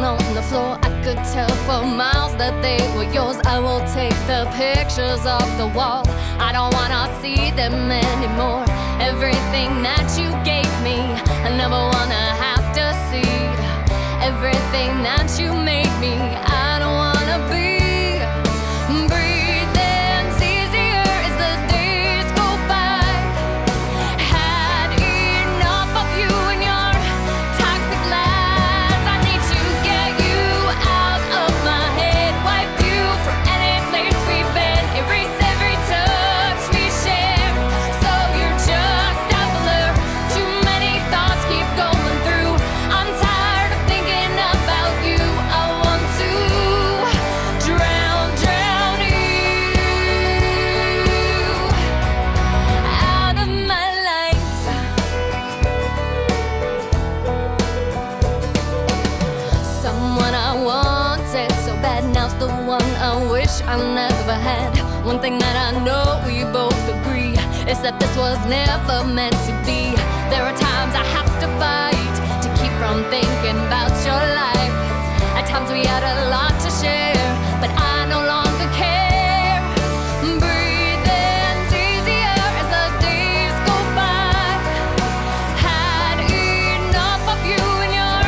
down on the floor. I could tell for miles that they were yours. I will take the pictures off the wall. I don't wanna see them anymore. Everything that you gave me, I never wanna have to see. Everything that you made me, I don't wanna be. Breathing's easier as the days go by. Had enough of you and your toxic lies. I need to get you out of my head. Wipe you from any place we've been. Erase every touch we share. So you're just a blur. Too many thoughts keep going through. I'm tired of thinking about you. I want to drown you out of my life. Someone I wanted so bad, now's the one I wish I never had. One thing that I know we both agree is that this was never meant to be. There are times I have to fight to keep from thinking about your life. At times we had a lot to share, but I no longer care. Breathing's easier as the days go by. Had enough of you and your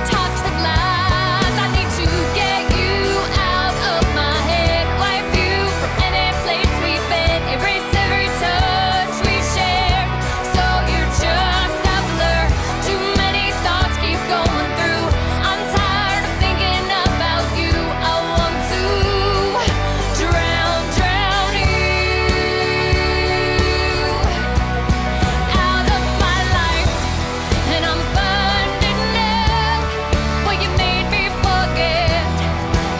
toxic lies. I need to get you out of my head. Wipe you from any place we've been. Erase every touch we shared. So you're just a blur. Too many thoughts keep going through. I'm tired of thinking about you. I want to drown you out of my life. And I'm finding out what you made me forget.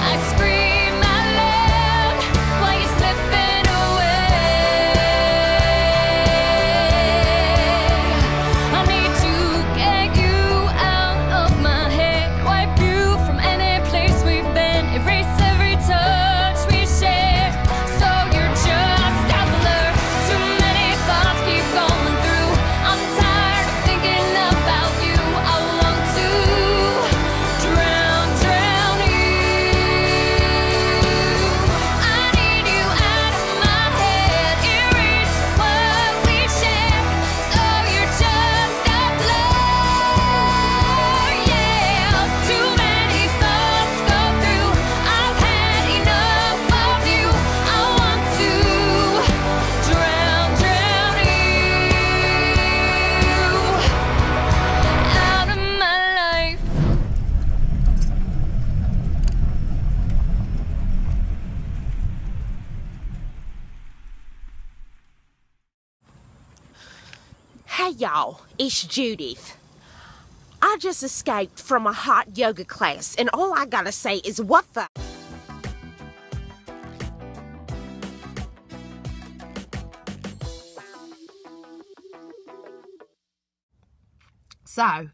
I scream out loud while you're slipping away. I need to get you out of my head. Wipe you from any place we've been. Erase every touch we shared. So you're just a blur. Too many thoughts keep going through. I'm tired of thinking about you. I want to drown you. I need you out of my head. Erase what we shared. So you're just a blur. Yeah, too many thoughts go through. I've had enough of you. I want to drown you out of my life. Hey y'all, it's Judith. I just escaped from a hot yoga class, and all I gotta say is what the... So,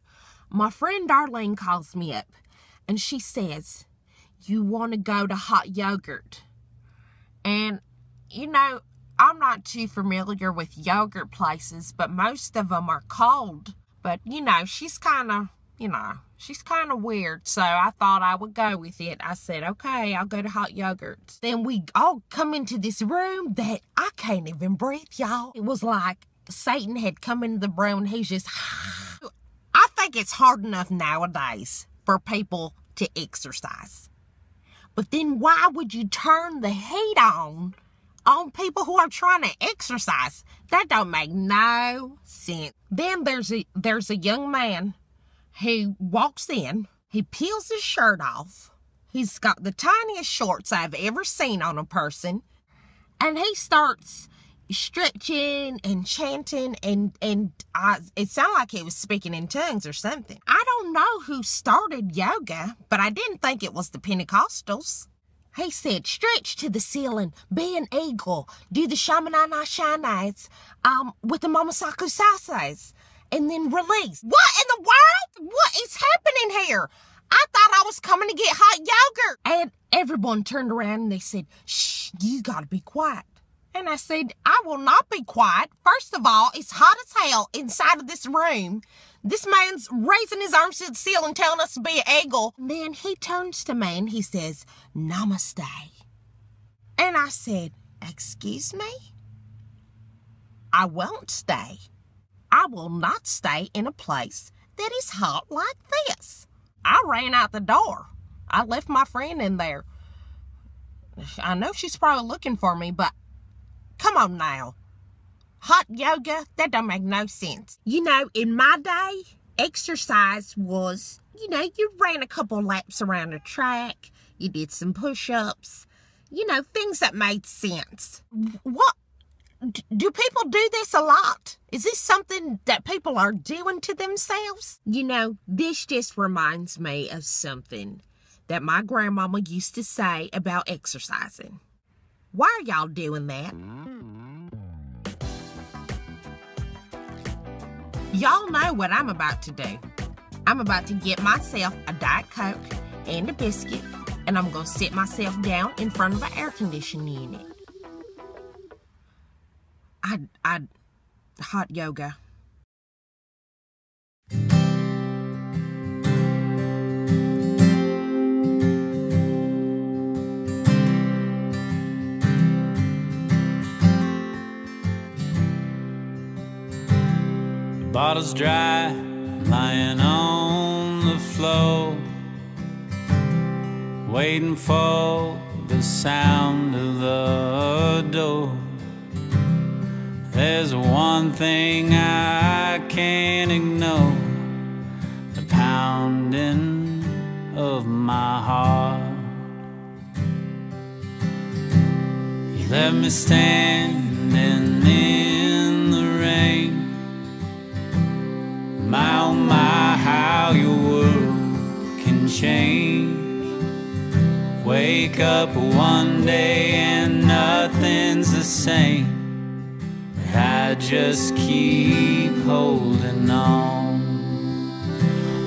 my friend Darlene calls me up, and she says, you want to go to hot yogurt? And, you know, I'm not too familiar with yogurt places, but most of them are cold. But, you know, she's kind of weird, so I thought I would go with it. I said, okay, I'll go to hot yogurt. Then we all come into this room that I can't even breathe, y'all. It was like Satan had come into the room and he's just... I think it's hard enough nowadays for people to exercise. But then why would you turn the heat on people who are trying to exercise? That don't make no sense. Then there's a young man who walks in. He peels his shirt off. He's got the tiniest shorts I've ever seen on a person. And he starts stretching and chanting, and it sounded like he was speaking in tongues or something. I don't know who started yoga, but I didn't think it was the Pentecostals. He said, stretch to the ceiling, be an eagle, do the shamanana shanas, with the mamasaku sasas, and then release. What in the world? What is happening here? I thought I was coming to get hot yogurt. And everyone turned around and they said, shh, you gotta be quiet. And I said, I will not be quiet. First of all, it's hot as hell inside of this room. This man's raising his arms to the ceiling telling us to be an eagle. And then he turns to me and he says, Namaste. And I said, excuse me? I won't stay. I will not stay in a place that is hot like this. I ran out the door. I left my friend in there. I know she's probably looking for me, but come on now. Hot yoga, that don't make no sense. You know, in my day, exercise was, you know, you ran a couple laps around a track, you did some push-ups, you know, things that made sense. What? Do people do this a lot? Is this something that people are doing to themselves? You know, this just reminds me of something that my grandmama used to say about exercising. Why are y'all doing that? Y'all know what I'm about to do. I'm about to get myself a Diet Coke and a biscuit, and I'm going to sit myself down in front of an air conditioning unit. Hot yoga. The bottle's dry, lying on the floor, waiting for the sound of the door. There's one thing I can't ignore, the pounding of my heart. You left me standing in the rain. My oh my, how your world can change. Wake up one day and nothing's the same. I just keep holding on.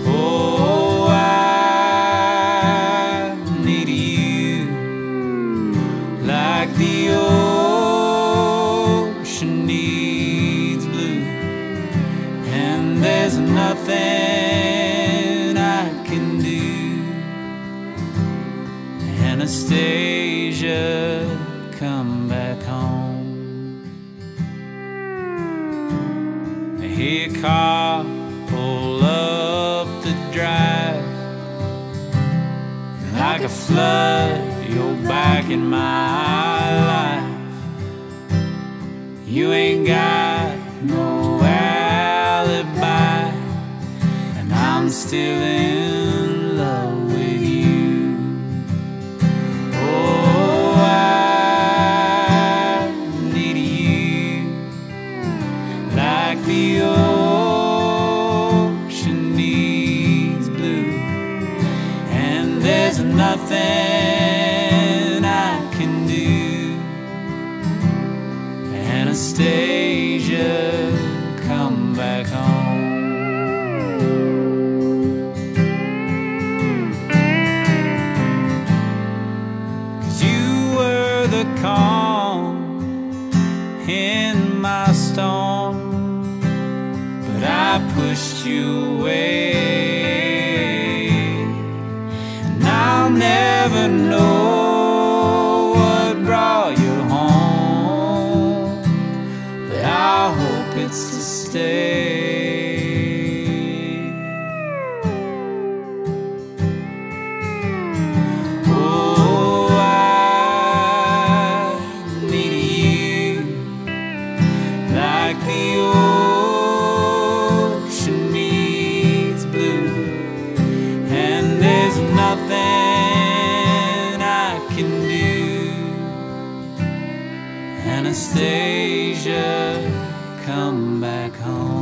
Oh, I need you like the ocean needs blue, and there's nothing I can do. Anastasia, come back home. Hear a car pull up the drive, like a flood, you're back in my life. You ain't got no alibi, and I'm still in love with you. Oh, I need you like the ocean needs blue, and there's nothing I can do. Anastasia, come back home. Cause you were the calm in my storm, but I pushed you away, and I'll never know what brought you home, but I hope it's to stay. Oh, I need you like the ocean needs blue, and there's nothing I can do. Anastasia, come back home.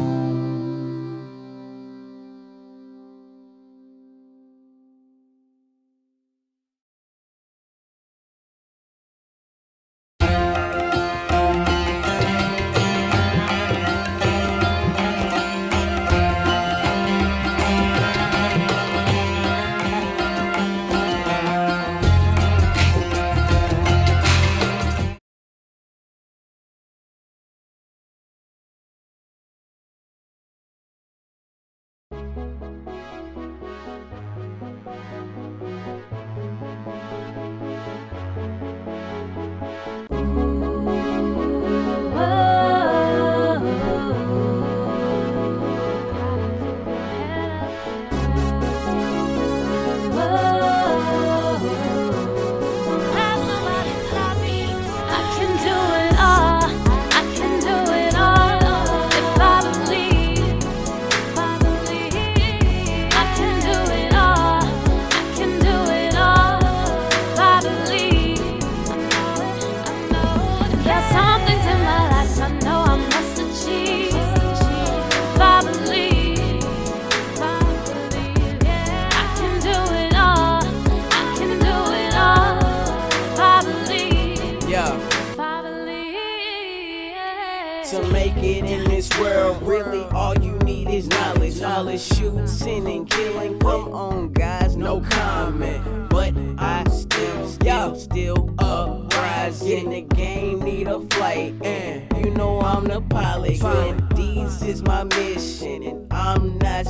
make it in this world. Really, all you need is knowledge. Knowledge, shooting, sinning, killing. Come on, guys, no comment. But I still uprising. The game need a flight, and you know I'm the pilot. And these is my mission, and I'm not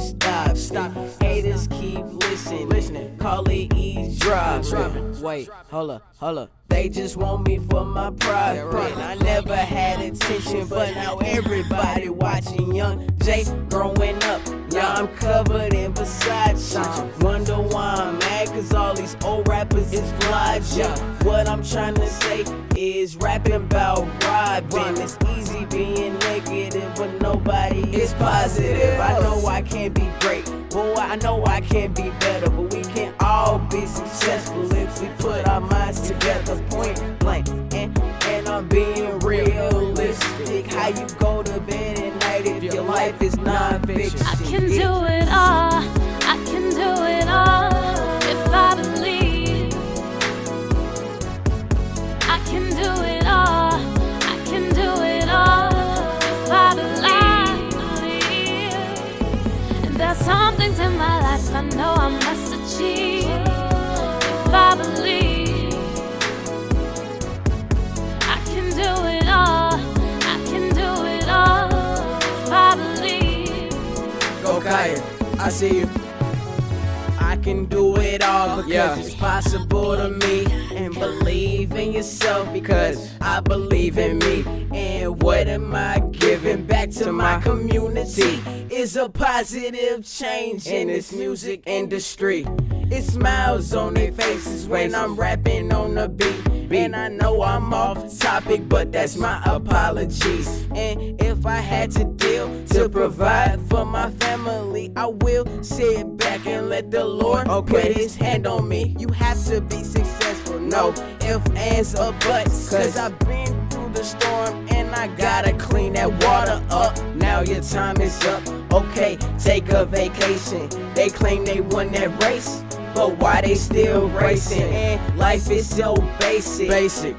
stopping. Haters keep listening, call it eavesdropping. Wait, hold up. They just want me for my profit. I never had attention, but now everybody watching. Young Jay growing up, yeah, I'm covered in Versace. Wonder why I'm mad, cause all these old rappers is fly. What I'm trying to say is rapping about robbing. It's easy being negative, but nobody is positive. I know I can't be great, boy, I know I can't be better, but we can all be successful if we put our minds together, point blank. And I'm being realistic. How you go to bed at night if your life is non-fiction? I can do it all, I can do it all if I believe. I can do it all, I can do it all if I believe. And there's some things in my life I know I must achieve if I believe. I can do it all, I can do it all if I believe. Go Kaya, I see you. I can do it all because it's possible to me. And believe in yourself because I believe in me. And what am I giving back to my community? Is a positive change in this music industry. It smiles on their faces when I'm rapping on the beat. And I know I'm off topic, but that's my apologies. And if I had to deal to provide for my family, I will sit back and let the Lord put his hand on me. You have to be successful, no ifs, ands, or buts. Cause I've been through the storm and I gotta clean that water up. Now your time is up, okay, take a vacation. They claim they won that race, but why they still racing? And life is so basic.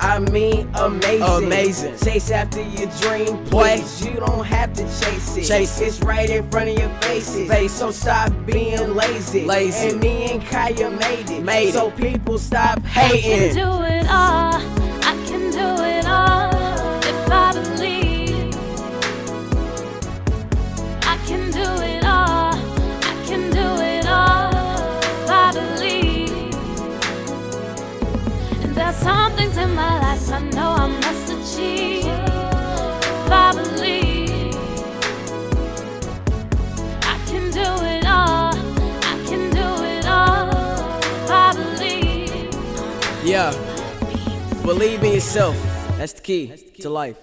I mean amazing. Chase after your dream, please. You don't have to chase it. It's right in front of your faces. So stop being lazy. And me and Kaya made it. So people stop hating. I can do it all, I can do it all if I believe. I can do it all, I can do it all if I believe. And there's some things in my life I know I must achieve if I believe. I can do it all, I can do it all if I believe. Yeah, believe in yourself. That's the key to life.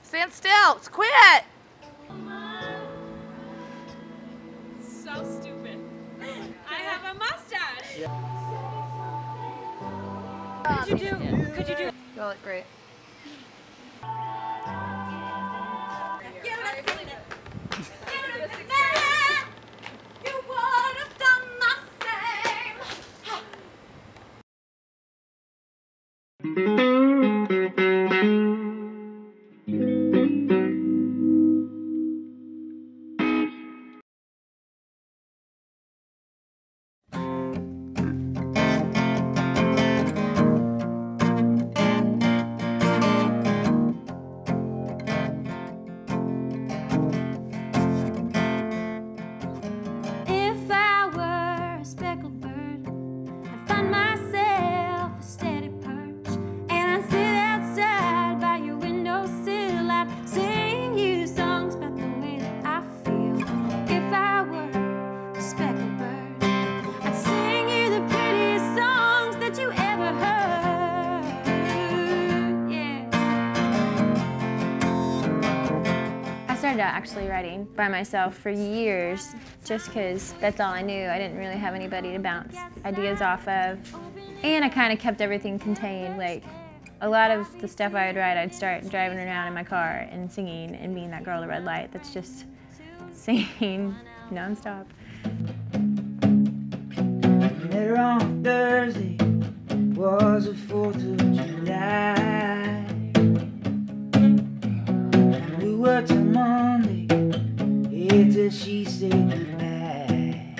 Stand still. Quit. So stupid. I have a mustache. Could you do? You all look great. If I were a speckled bird, I'd find myself a steady perch, and I'd sit outside by your windowsill. I'd sing you songs about the way that I feel. If I were a speckled bird, I'd sing you the prettiest songs that you ever heard. Yeah. I started out actually writing by myself for years, just because that's all I knew. I didn't really have anybody to bounce ideas off of. And I kind of kept everything contained. Like, a lot of the stuff I would write, I'd start driving around in my car and singing and being that girl at the red light that's just singing nonstop. Met her on Thursday, was the 4th of July. We worked till Monday, yeah, till she said goodbye.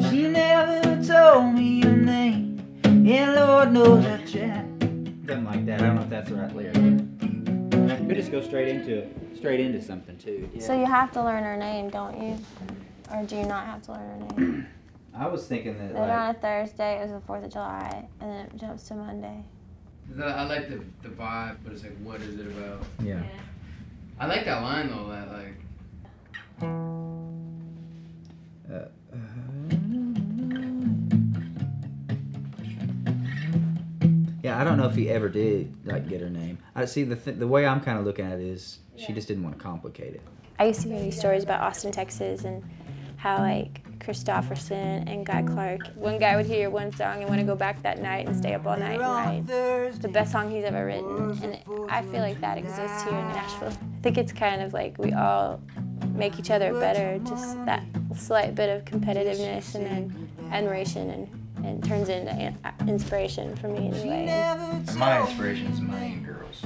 She never told me your name, and Lord knows I tried. Something like that. I don't know if that's the right lyric. Could just go straight into something too. So you have to learn her name, don't you? Or do you not have to learn her name? I was thinking that Then on a Thursday, it was the 4th of July, and then it jumps to Monday. I like the vibe, but it's like, what is it about? yeah. I like that line though, that like. Yeah, I don't know if he ever did like get her name. I see the way I'm kind of looking at it is she just didn't want to complicate it. I used to hear these stories about Austin, Texas, and how like Christopherson and Guy Clark, one guy would hear one song and want to go back that night and stay up all night and write. It's the best song he's ever written, and I feel like that exists here in Nashville. I think it's kind of like we all make each other better, just that slight bit of competitiveness and then admiration and turns into inspiration for me anyway. My inspiration is money and girls.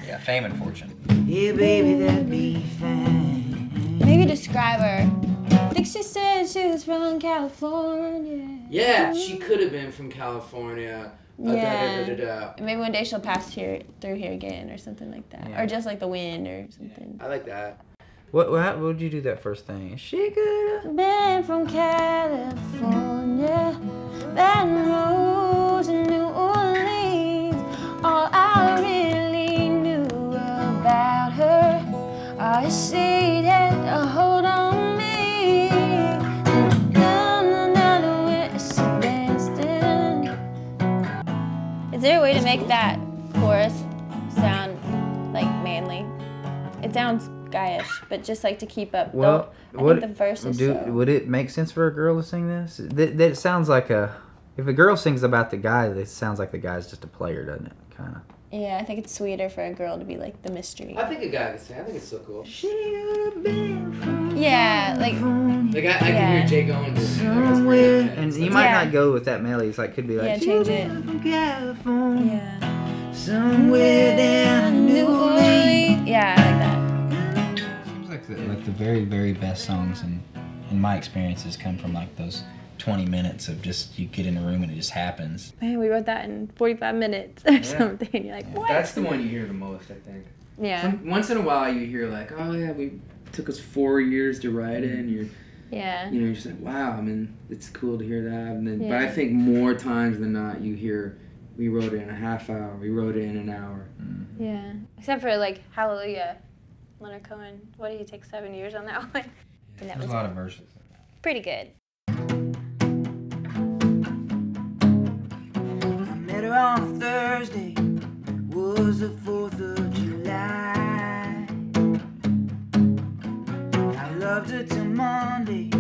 Yeah, fame and fortune. Yeah, baby, that'd be fine. Maybe describe her. I think she said she was from California. Yeah, she could have been from California. Yeah. Maybe one day she'll pass through here again or something like that. Yeah. Or just like the wind or something. I like that. What would you do that first thing? She could have Been from California, Baton Rouge and New Orleans. All I really knew about her, she had a hold on me. Another way she danced in. Is there a way to make that chorus sound like manly? It sounds guyish, but just like to keep up. Well, I think the verse is would it make sense for a girl to sing this? That sounds like if a girl sings about the guy, it sounds like the guy's just a player, doesn't it? Kind of. Yeah, I think it's sweeter for a girl to be like the mystery. I think a guy could sing. I think it's so cool. Yeah, like I can hear Jay going to Somewhere, and you might not go with that melody. It's like could be like change it. From California, Somewhere down New Orleans. Yeah, I like that. Seems like the very, very best songs in my experiences come from like those 20 minutes of just you get in a room and it just happens. Man, we wrote that in 45 minutes or something. You're like, what? That's the one you hear the most, I think. Yeah. Once in a while you hear like, oh yeah, we took us 4 years to write it, and you're you're just like, wow, I mean, it's cool to hear that. And then, but I think more times than not you hear, we wrote it in a half hour, we wrote it in an hour. Yeah. Except for like Hallelujah, Leonard Cohen. What did he take 7 years on that one? And that There's was a lot of verses. pretty good. I met her on was the 4th of July. I loved her till Monday,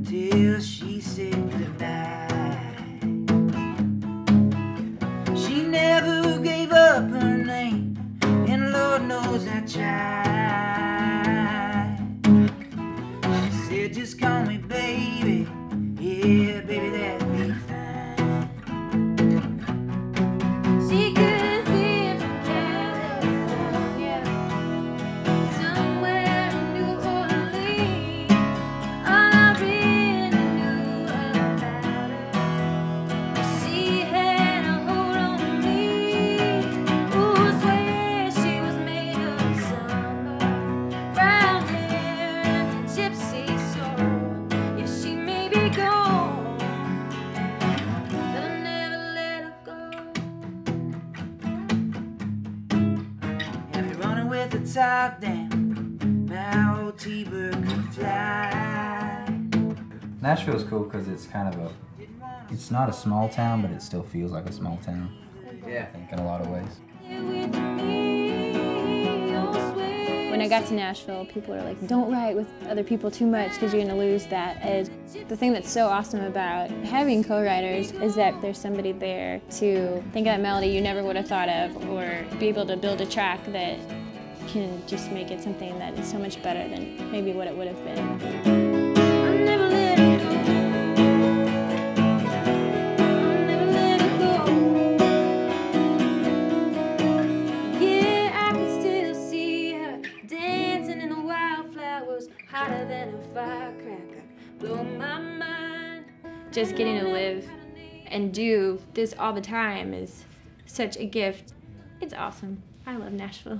till she said goodbye. She never gave up her name, and Lord knows I tried. She said, just call me baby, yeah, baby, that'd be fine. She could be from California, somewhere in New Orleans. All I really knew about her, she had a hold on me. Ooh, swear she was made of summer, brown hair and gypsy soul. Yeah, she may be gone, but I'll never let her go. And we running with the top down, my old T-bird could fly. Nashville's cool because it's kind of it's not a small town, but it still feels like a small town. Yeah. I think in a lot of ways. When I got to Nashville, people were like, don't write with other people too much because you're going to lose that edge. The thing that's so awesome about having co-writers is that there's somebody there to think of that melody you never would have thought of, or be able to build a track that can just make it something that is so much better than maybe what it would have been. I'll never let her go. I'll never let her go. Yeah, I can still see her dancing in the wildflowers, hotter than a firecracker. Blow my mind. Just getting to live and do this all the time is such a gift. It's awesome. I love Nashville.